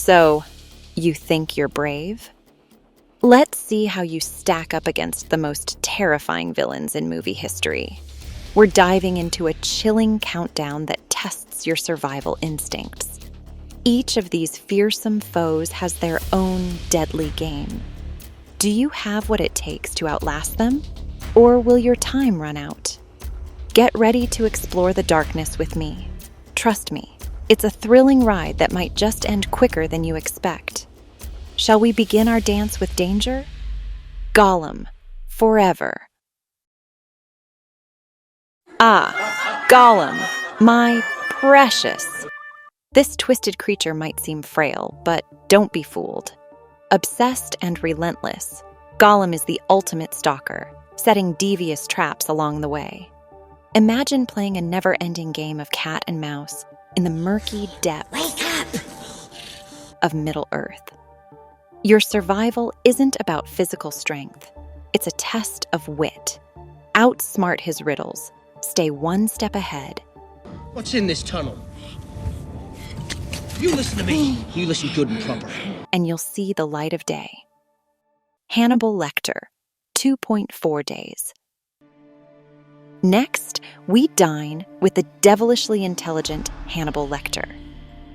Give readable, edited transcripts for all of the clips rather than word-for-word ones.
So, you think you're brave? Let's see how you stack up against the most terrifying villains in movie history. We're diving into a chilling countdown that tests your survival instincts. Each of these fearsome foes has their own deadly game. Do you have what it takes to outlast them? Or will your time run out? Get ready to explore the darkness with me. Trust me, it's a thrilling ride that might just end quicker than you expect. Shall we begin our dance with danger? Gollum, forever. Ah, Gollum, my precious. This twisted creature might seem frail, but don't be fooled. Obsessed and relentless, Gollum is the ultimate stalker, setting devious traps along the way. Imagine playing a never-ending game of cat and mouse in the murky depths of Middle-earth. Your survival isn't about physical strength. It's a test of wit. Outsmart his riddles. Stay one step ahead. What's in this tunnel? You listen to me. You listen good and proper. And you'll see the light of day. Hannibal Lecter, 2.4 days. Next, we dine with the devilishly intelligent Hannibal Lecter.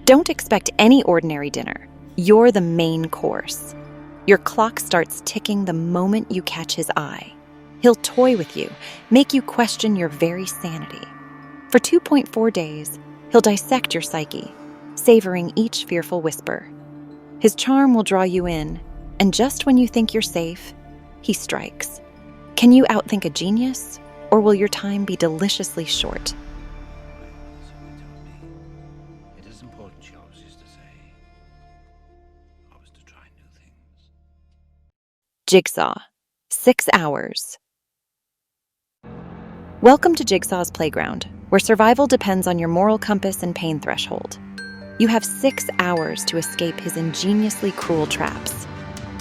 Don't expect any ordinary dinner. You're the main course. Your clock starts ticking the moment you catch his eye. He'll toy with you, make you question your very sanity. For 2.4 days, he'll dissect your psyche, savoring each fearful whisper. His charm will draw you in, and just when you think you're safe, he strikes. Can you outthink a genius, or will your time be deliciously short? It is important, she always used to say. Always to try new things. Jigsaw, 6 hours. Welcome to Jigsaw's playground, where survival depends on your moral compass and pain threshold. You have 6 hours to escape his ingeniously cruel traps.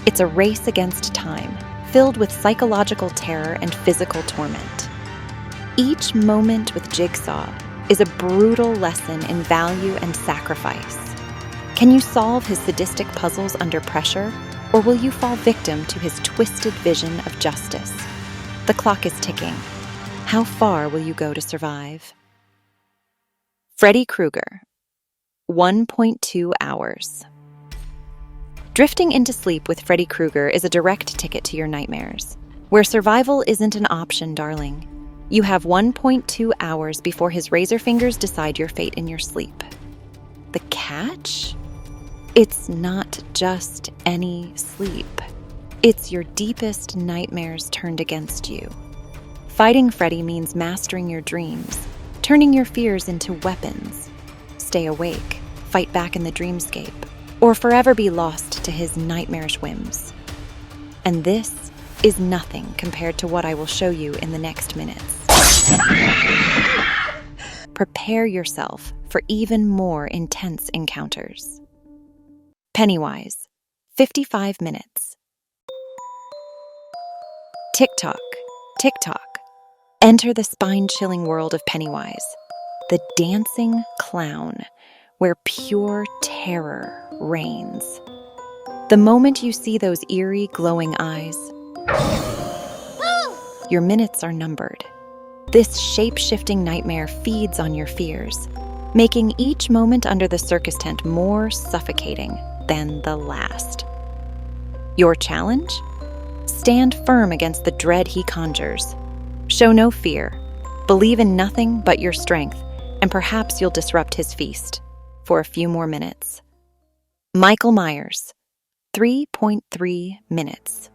It's a race against time, filled with psychological terror and physical torment. Each moment with Jigsaw is a brutal lesson in value and sacrifice. Can you solve his sadistic puzzles under pressure, or will you fall victim to his twisted vision of justice? The clock is ticking. How far will you go to survive? Freddy Krueger, 1.2 hours. Drifting into sleep with Freddy Krueger is a direct ticket to your nightmares, where survival isn't an option, darling. You have 1.2 hours before his razor fingers decide your fate in your sleep. The catch? It's not just any sleep. It's your deepest nightmares turned against you. Fighting Freddy means mastering your dreams, turning your fears into weapons. Stay awake, fight back in the dreamscape, or forever be lost to his nightmarish whims. And this is nothing compared to what I will show you in the next minutes. Prepare yourself for even more intense encounters. Pennywise, 55 minutes. Tick-tock, tick-tock. Enter the spine-chilling world of Pennywise, the dancing clown, where pure terror reigns. The moment you see those eerie, glowing eyes, your minutes are numbered. This shape-shifting nightmare feeds on your fears, making each moment under the circus tent more suffocating than the last. Your challenge? Stand firm against the dread he conjures. Show no fear. Believe in nothing but your strength, and perhaps you'll disrupt his feast for a few more minutes. Michael Myers, 3.3 minutes.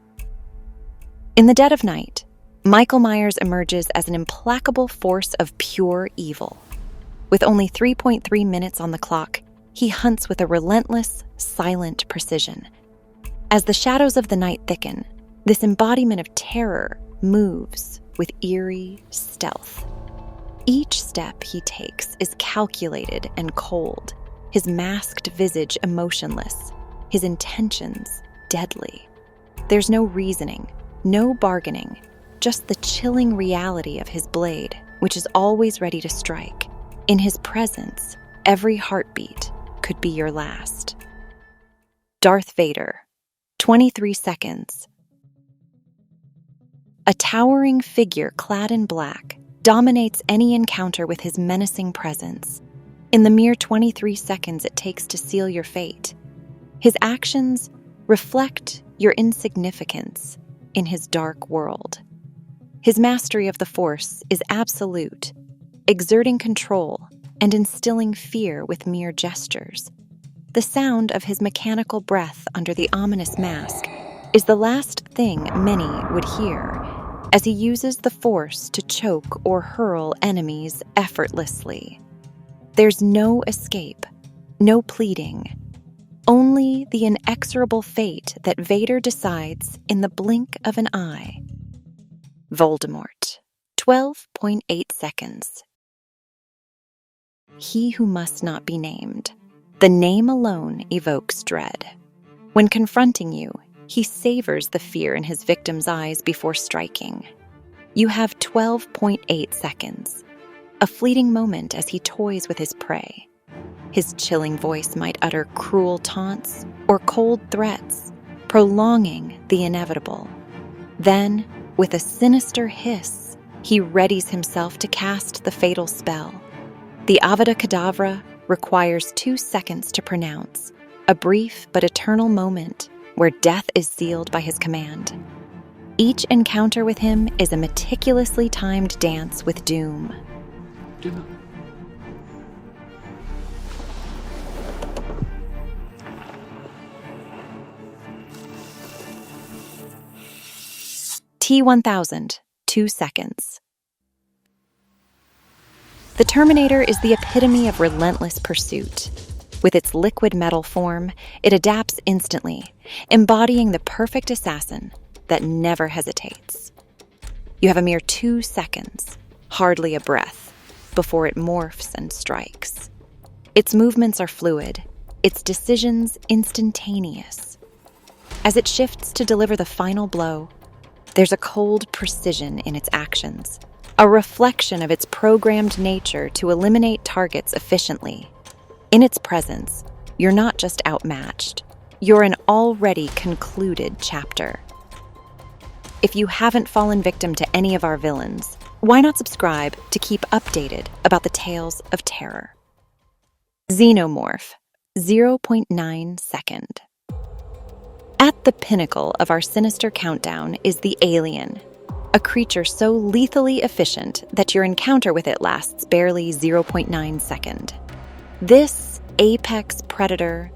In the dead of night, Michael Myers emerges as an implacable force of pure evil. With only 3.3 minutes on the clock, he hunts with a relentless, silent precision. As the shadows of the night thicken, this embodiment of terror moves with eerie stealth. Each step he takes is calculated and cold, his masked visage emotionless, his intentions deadly. There's no reasoning, no bargaining, just the chilling reality of his blade, which is always ready to strike. In his presence, every heartbeat could be your last. Darth Vader, 23 seconds. A towering figure clad in black dominates any encounter with his menacing presence. In the mere 23 seconds it takes to seal your fate, his actions reflect your insignificance in his dark world. His mastery of the Force is absolute, exerting control and instilling fear with mere gestures. The sound of his mechanical breath under the ominous mask is the last thing many would hear, as he uses the Force to choke or hurl enemies effortlessly. There's no escape, no pleading, only the inexorable fate that Vader decides in the blink of an eye. Voldemort, 12.8 seconds. He who must not be named. The name alone evokes dread. When confronting you, he savors the fear in his victim's eyes before striking. You have 12.8 seconds, a fleeting moment as he toys with his prey. His chilling voice might utter cruel taunts or cold threats, prolonging the inevitable. Then, with a sinister hiss, he readies himself to cast the fatal spell. The Avada Kedavra requires 2 seconds to pronounce, a brief but eternal moment where death is sealed by his command. Each encounter with him is a meticulously timed dance with doom. T-1000, 2 seconds. The Terminator is the epitome of relentless pursuit. With its liquid metal form, it adapts instantly, embodying the perfect assassin that never hesitates. You have a mere 2 seconds, hardly a breath, before it morphs and strikes. Its movements are fluid, its decisions instantaneous. As it shifts to deliver the final blow, there's a cold precision in its actions, a reflection of its programmed nature to eliminate targets efficiently. In its presence, you're not just outmatched, you're an already concluded chapter. If you haven't fallen victim to any of our villains, why not subscribe to keep updated about the tales of terror? Xenomorph, 0.9 second. At the pinnacle of our sinister countdown is the alien, a creature so lethally efficient that your encounter with it lasts barely 0.9 second. This apex predator,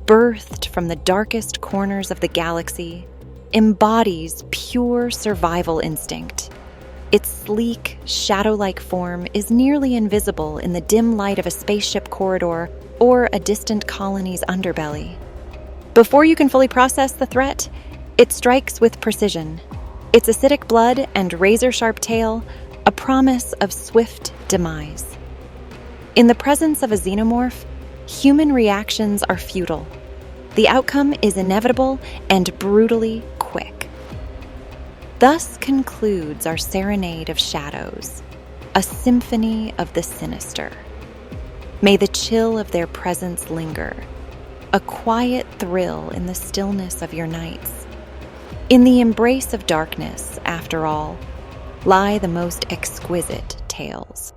birthed from the darkest corners of the galaxy, embodies pure survival instinct. Its sleek, shadow-like form is nearly invisible in the dim light of a spaceship corridor or a distant colony's underbelly. Before you can fully process the threat, it strikes with precision. Its acidic blood and razor-sharp tail, a promise of swift demise. In the presence of a xenomorph, human reactions are futile. The outcome is inevitable and brutally quick. Thus concludes our serenade of shadows, a symphony of the sinister. May the chill of their presence linger, a quiet thrill in the stillness of your nights. In the embrace of darkness, after all, lie the most exquisite tales.